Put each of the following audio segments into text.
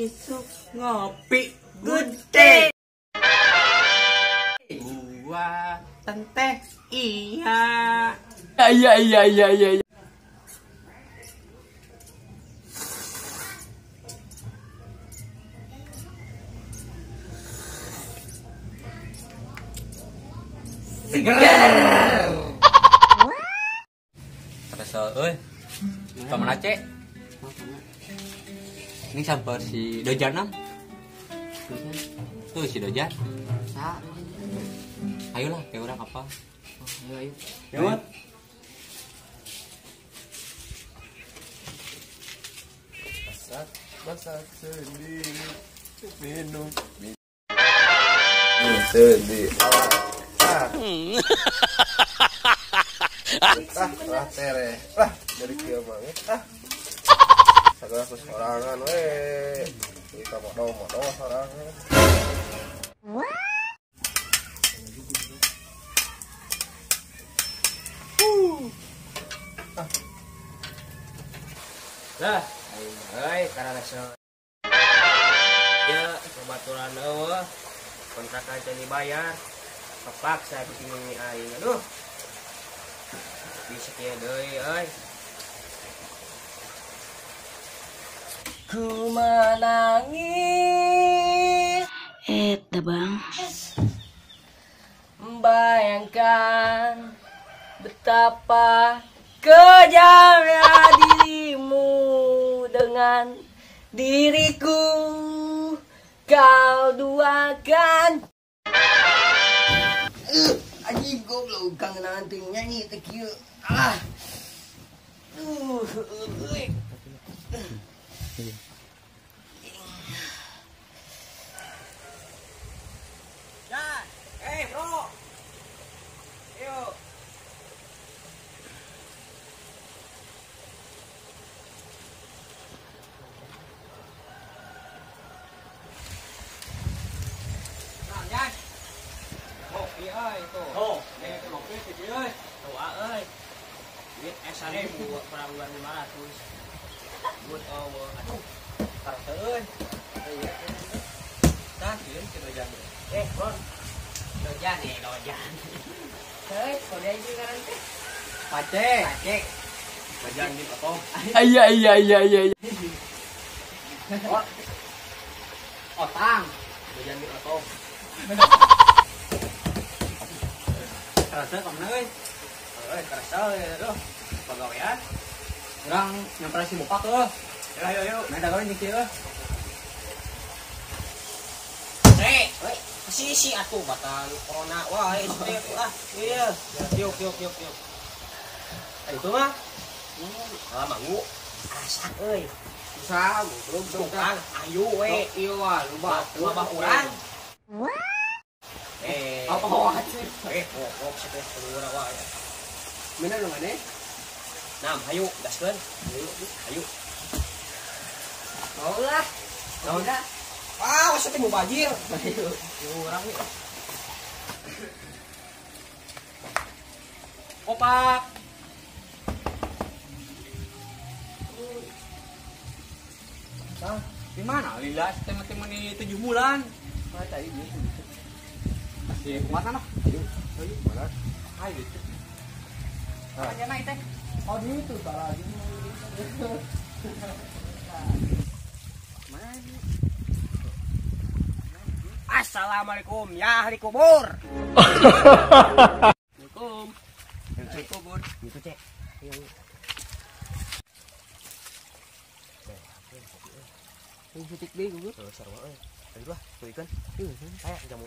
isuk ngopi gede. Buatan teh iya. Iya. Segar. Terasa, paman Aceh. Ini sabar si Dojanam. Tuh si Dojan. Ayolah, kayak orang apa? Ayo. Yuk. Masak sendiri, minum sendiri. Tere. Dari kia banget. Segala sorangan kita modal sorangan. Lah, karena so. Ya, kebetulan kontrakan jadi bayar. Kepaksa kesini aing. Aduh. Bisa kia deui Ku menangis. Bang. Bayangkan betapa kejamnya dirimu dengan diriku. Kau duakan. Anjing goblok kangen nanti nyanyi teh kieu. Bro. Yuk. Jan. Kopi ơi tuh. Oh, ini kopi kecil euy. Tuh euy. Duit esane buat perbulan 500. Buat aduh. Karteun. Dah, kieu ke Dojan. Bro. Dojan. Kau dia juga nanti. Pacek. Dojan gitu apa? Iya. Otang. Dojan gitu apa? Kerasa kamu euy. Kerasa aduh. Pagawean. Urang nyamper si Mupak tuh. Ayo. Main dagawean jeung kieu. Si atuh batal corona. Wah, step lah. Iya. Yuk. Itu mah. Mangu. Asak euy. Usaha belum bukan. Ayo we. Ieu wah loba urang. Apa wae? Pokok setes keluar wae. Mina nu ngane? Nam, hayu gaskeun. Hayu. Mau lah. Masa teh mau bajir. Urang nih. Opak. Di mana? Lila, teman-teman ini 7 bulan. Tadi gitu. Masih kumaha nah? Ayo, mana? Ayo itu. Aja naik teh. Oh, itu salah lagi. Assalamualaikum ya ahli kubur. Assalamualaikum. Ahli kubur. Gitu cek. Ini titik deh gue. Sarwa euy. Tadi lah, tuh ikan. Kayak jamu.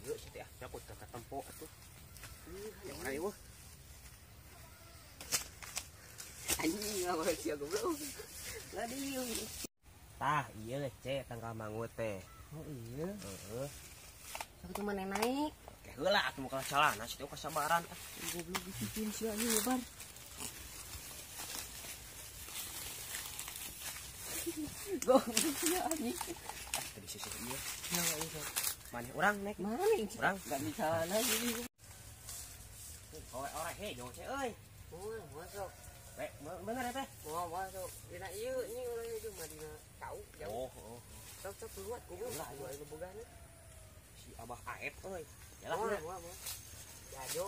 Iya, setiap aku dekat tempo atuh. Yang mana ieu? Anjing, ngapa sia goblok. Ladiu. Tah, ieu cek tanggal mangut teh. Oh iya. Heeh. Aku cuma naik. Kayak heula atuh muka calana situ kasabaran. Goblok bikin sia ieu lebar. Goblok sia anjing. Tadi sisi ieu. Nah, iya. Mana orang nek? Mana ini? Orang Gak bisa lagi. orang hejo teh euy. Masuk. Bener teh. Mau masuk. Dina ieu ini orang itu mah dina kau jauh. Oh. Sok keluar kudu lah jual kebogana. Si Abah Aep euy. Yalah. Mau. Jajo.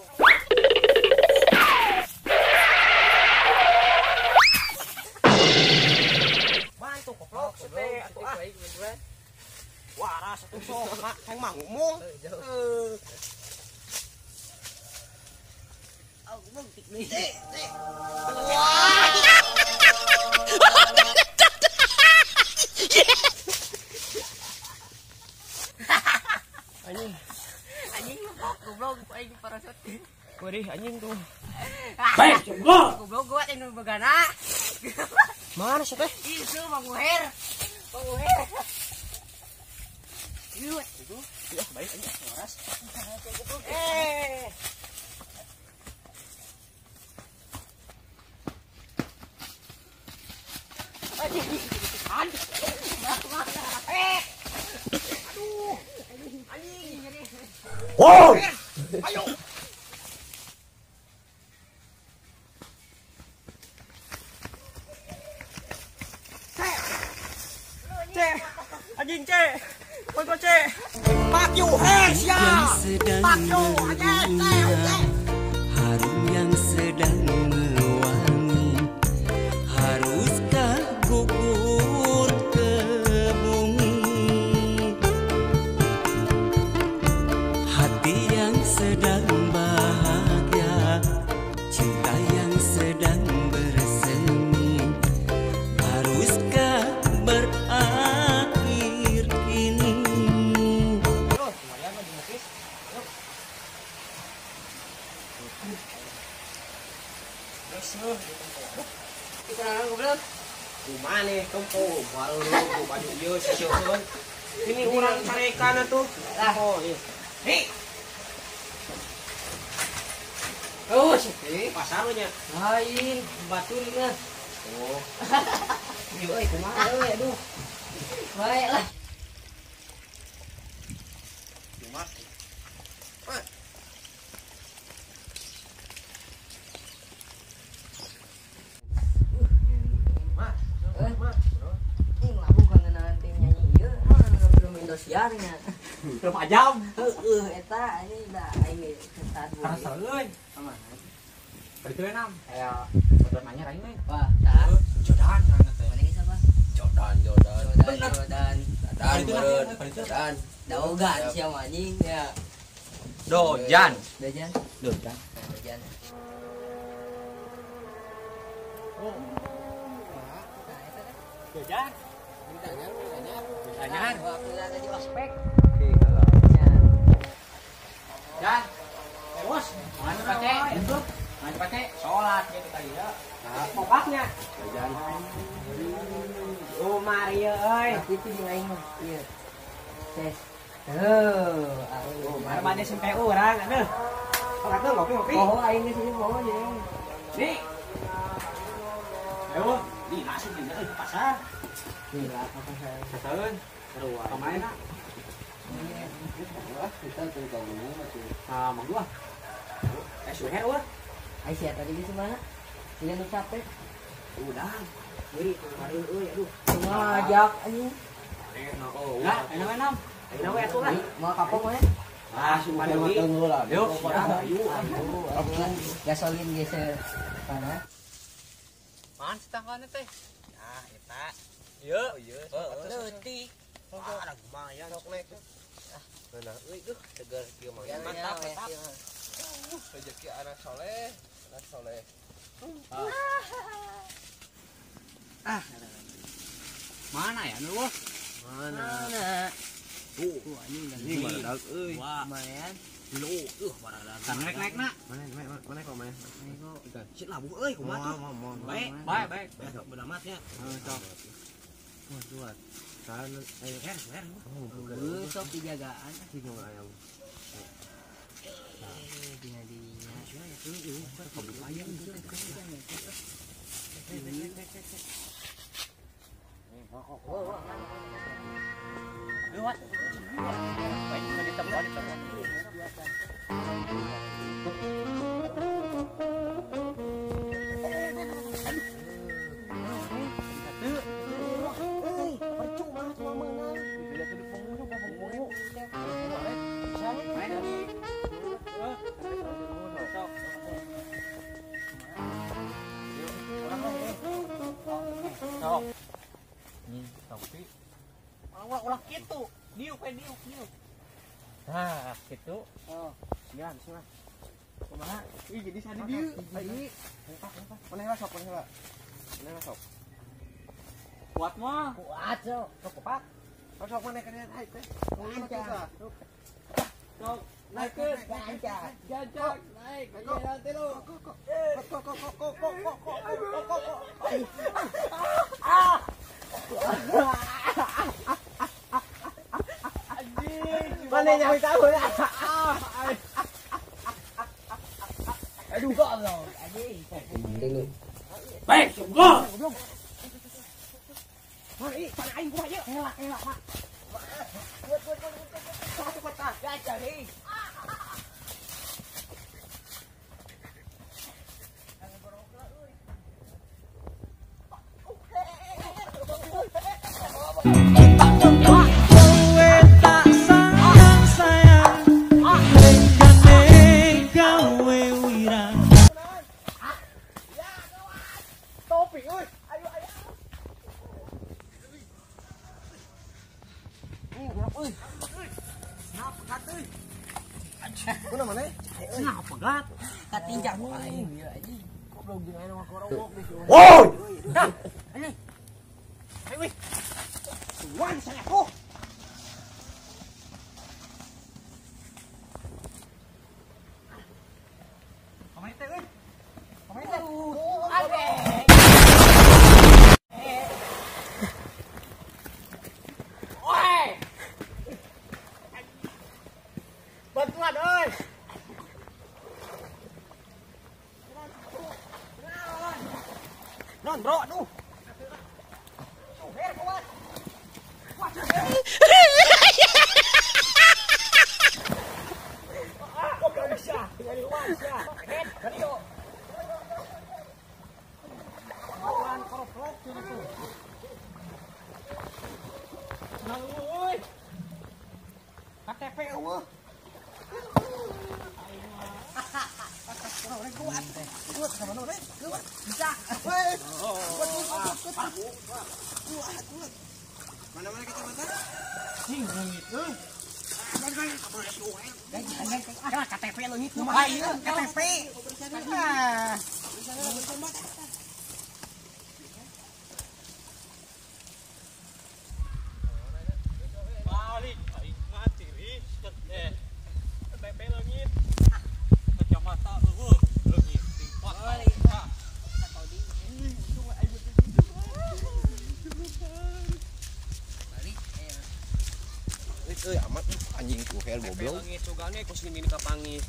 Bantu koplok teh atuh ah. Baik beneran. Waras atuh sok mak hayang mangumung. Aku mau tik nih. Anjing goblok aing parasut. Waduh anjing tuh. Baik, goblok gua anu begana. Mana sih teh? Itu manguher. Yuk, Itu. Ya baik aja waras. Wow. Ayo. Anjing ce. Ôi con ce. Pak you hey sia. Pak you anjing ce. Harum yang sedang mewangi, haruskah gugur ke bumi? Hati yang sedang bahagia, cinta yang sedang bersemi, haruskah berakhir kini? kita goblok. Kumane kompo baru lu baju ieu siseukeun. Ini urang carekan atuh. Oh, ieu. Hei. Oh, sih. Pasar nya. Lain batu ini. Oh. Ini euy kumaha euy aduh. Baik lah. Cuma Ini lah bukan nanti nyanyi ieu. Belum Indosiarnya. belum ajam. Eta ini dah ini kita dua. Rasa euy. Aman. Bari teu enam. Aya motor nanya raing we. Wah, tah. Jodan kana teh. Mana geus apa? Jodan. Jodan. Bari teu nanya, bari teu. Jodan. Daogan siapa anjing ya. Dojan. Dajan. Dojan. Dajan. Dojan. Dojan. Waktu ada di ospek. Dan bos, mana pakai itu? Mana pakai sholat gitu tadi ya. Nah, popaknya. Oh Maria euy. Tapi itu di lain mah. Iya. Tes. Oh, mana sampai orang aduh. Orang tuh ngopi. Oh, aing di sini mau ya. Nih. Ayo, di nasi juga ke pasar. Gila apa saya. Sasaeun. Sarua. Pamaina. Kita tengkang ini masih. Ah, mang dua. Suher wah. Aisyah tadi di mana? Dia nu capek. Udah. Wih, kemarin euy aduh. Ngajak anjing. Enggak, enak-enak. Enak we atuh lah. Mau kapok mah? Ah, pada deui. Yuk, ayo. Gasolin geser kana. Man setangkana teh. Nah, eta. Ieu. Leutik. Ada lumayan sok nek. Nah, euy segar kieu mah. Mantap, mantap. Rezeki anak soleh. Mana ya nu? Mana? Tuh, Ini barudak euy. wah, Lumayan. lu baradak. Kan naik-naikna. Mana kok mana? Sit labuh euy kumaha tuh? Baik, baik. Bedamatnya. Cok. Buat. Kan Sok dijagaan. bingung ayam. Lewat. Sok. Tapi Ulah gitu. Diuk. nah gitu. Oh. Sian, sih mah. Kumaha? Ih, jadi sadi dieu. Ai. Maneh lah sok. Kuat mah. Kuat so. Kepak. Sok maneh ka dieu hai teh. Lancar. Sok. Naikeun lancar. Jajak naik. Kok. Nanti lu. Kok. Mana nyari tahu ya? Aduh kok loh, anjing. Baik, gua. Mari, sana aing gua aja. Elak, Mak. Buat. Satu kota. Gajah nih. Kowe tak sayang Lenggane gawe wirang Topi, euy. Ayo. Kuna maneh? Nah, pegat. Katinjak aing ieu anjing. Goblok jeung aya mah korowok geus. Woi. Anjing. Ayo weh. Wan saya ko. Pamain teh euy. Pamain teh. Ade. Oi. Bantuan euy. Non, bro, aduh. Kuat. KTP eueuh. Kuat sama nu teh? Kuat. Bisa. Kuat. Mana-mana kecamatan? KTP lo itu. KTP. Nah. Balik aing mati riset deh. TP leungit. Kacamata eueuh, leungit tingkat. Euy amat anjing tuh hel goblok. Leungit sugane ku sini ka pangis.